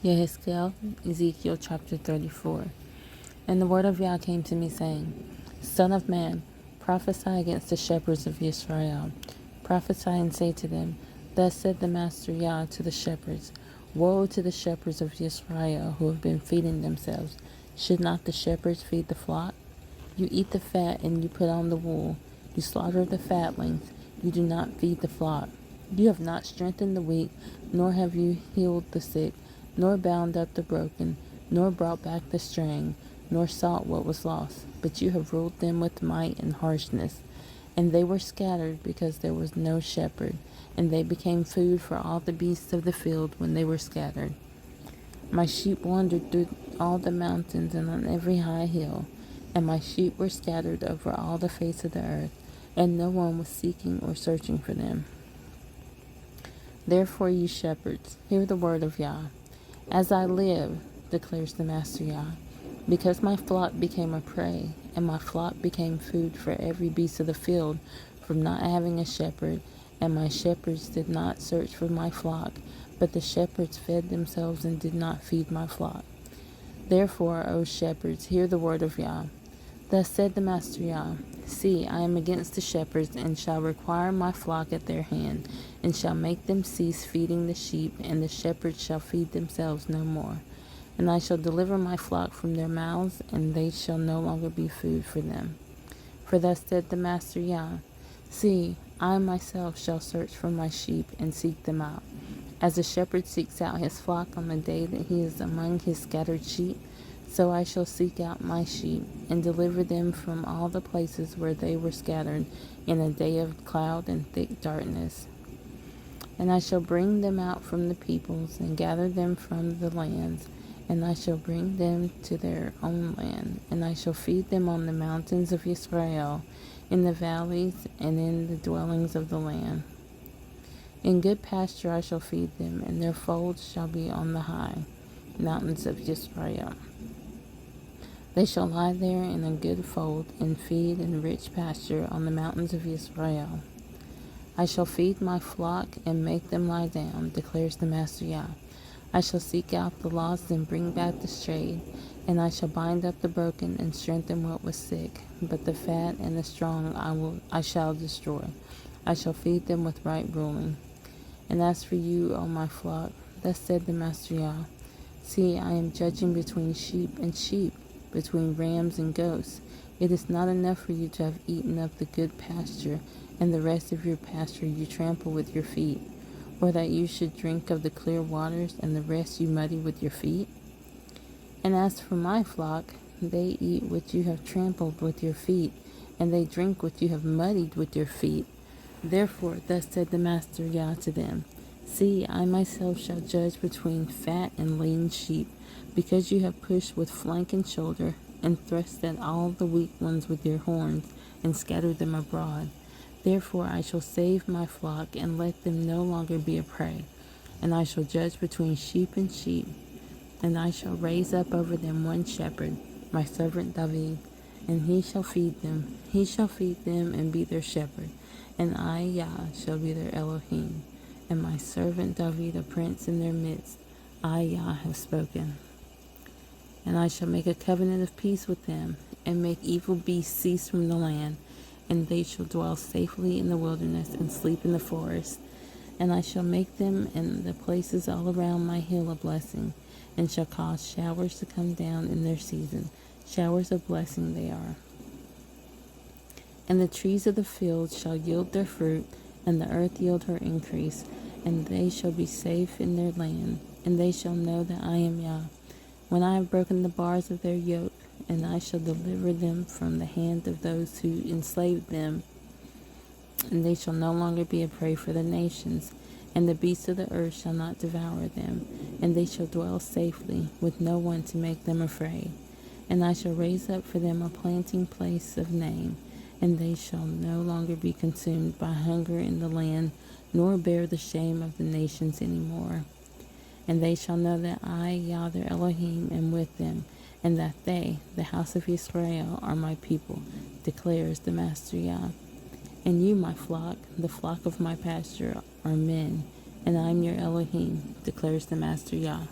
Yehezqeel, Ezekiel chapter 34. And the word of Yah came to me, saying, Son of man, prophesy against the shepherds of Israel. Prophesy and say to them, Thus said the Master Yah to the shepherds, Woe to the shepherds of Israel who have been feeding themselves. Should not the shepherds feed the flock? You eat the fat and you put on the wool. You slaughter the fatlings. You do not feed the flock. You have not strengthened the weak, nor have you healed the sick, nor bound up the broken, nor brought back the straying, nor sought what was lost. But you have ruled them with might and harshness. And they were scattered because there was no shepherd, and they became food for all the beasts of the field when they were scattered. My sheep wandered through all the mountains and on every high hill, and my sheep were scattered over all the face of the earth, and no one was seeking or searching for them. Therefore, you shepherds, hear the word of Yah. As I live, declares the Master Yah, because my flock became a prey, and my flock became food for every beast of the field, from not having a shepherd, and my shepherds did not search for my flock, but the shepherds fed themselves and did not feed my flock. Therefore, O shepherds, hear the word of Yah. Thus said the Master Yah, See, I am against the shepherds, and shall require my flock at their hand, and shall make them cease feeding the sheep, and the shepherds shall feed themselves no more. And I shall deliver my flock from their mouths, and they shall no longer be food for them. For thus said the Master Yah, See, I myself shall search for my sheep, and seek them out. As a shepherd seeks out his flock on the day that he is among his scattered sheep, so I shall seek out my sheep, and deliver them from all the places where they were scattered in a day of cloud and thick darkness. And I shall bring them out from the peoples, and gather them from the lands, and I shall bring them to their own land, and I shall feed them on the mountains of Israel, in the valleys, and in the dwellings of the land. In good pasture I shall feed them, and their folds shall be on the high mountains of Israel. They shall lie there in a good fold, and feed in rich pasture on the mountains of Israel. I shall feed my flock, and make them lie down, declares the Master Yah. I shall seek out the lost, and bring back the strayed, and I shall bind up the broken, and strengthen what was sick. But the fat and the strong I shall destroy. I shall feed them with right ruling. And as for you, O my flock, thus said the Master Yah, See, I am judging between sheep and sheep, between rams and goats. It is not enough for you to have eaten up the good pasture, and the rest of your pasture you trample with your feet, or that you should drink of the clear waters, and the rest you muddy with your feet? And as for my flock, they eat what you have trampled with your feet, and they drink what you have muddied with your feet. Therefore, thus said the Master Yah to them, See, I myself shall judge between fat and lean sheep, because you have pushed with flank and shoulder, and thrust at all the weak ones with your horns, and scattered them abroad. Therefore I shall save my flock, and let them no longer be a prey. And I shall judge between sheep and sheep, and I shall raise up over them one shepherd, my servant David, and he shall feed them. He shall feed them and be their shepherd, and I, Yah, shall be their Elohim, and my servant David a prince in their midst. I, Yah, have spoken. And I shall make a covenant of peace with them, and make evil beasts cease from the land, and they shall dwell safely in the wilderness, and sleep in the forest. And I shall make them and the places all around my hill a blessing, and shall cause showers to come down in their season. Showers of blessing they are. And the trees of the field shall yield their fruit, and the earth yield her increase, and they shall be safe in their land, and they shall know that I am Yah, when I have broken the bars of their yoke, and I shall deliver them from the hand of those who enslaved them, and they shall no longer be a prey for the nations, and the beasts of the earth shall not devour them, and they shall dwell safely, with no one to make them afraid. And I shall raise up for them a planting place of name, and they shall no longer be consumed by hunger in the land, nor bear the shame of the nations any more. And they shall know that I, Yah, their Elohim, am with them, and that they, the house of Israel, are my people, declares the Master Yah. And you, my flock, the flock of my pasture, are men, and I am your Elohim, declares the Master Yah.